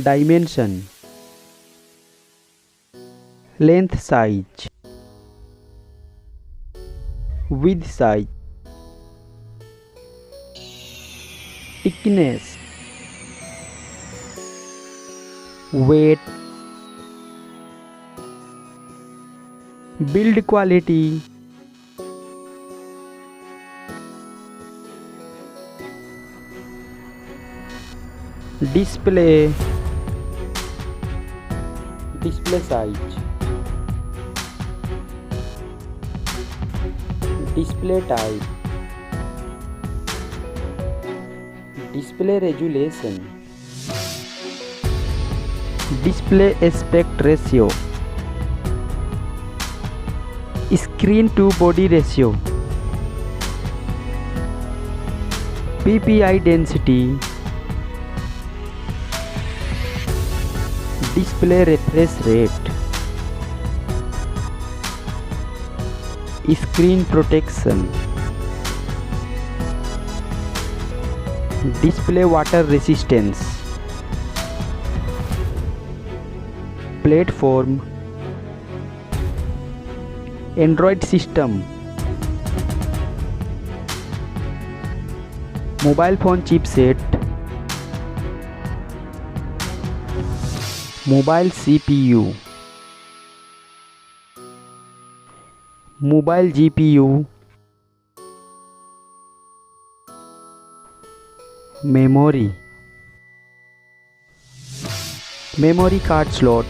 dimension, length size, width size, thickness, weight, build quality, display size, display type, display resolution, display aspect ratio, screen to body ratio, PPI density, display refresh rate, screen protection, display water resistance, platform, Android system, mobile phone chipset, mobile CPU, mobile GPU, memory card slot,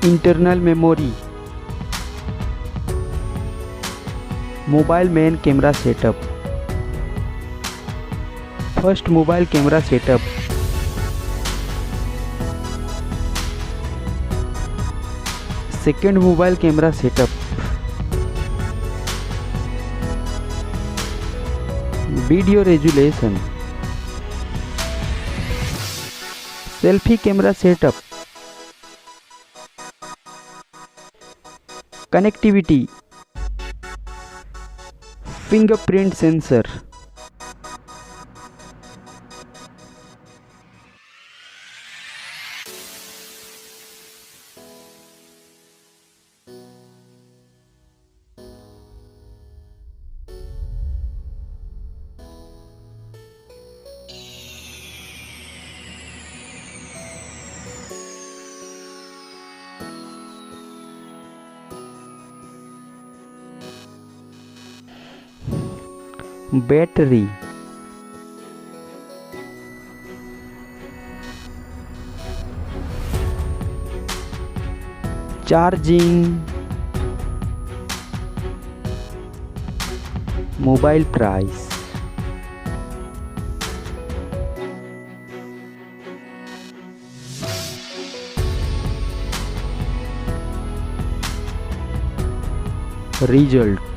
internal memory, mobile main camera setup. First, mobile camera setup. Second, mobile camera setup. Video resolution. Selfie camera setup. Connectivity. Fingerprint sensor. Battery, charging, mobile price, result.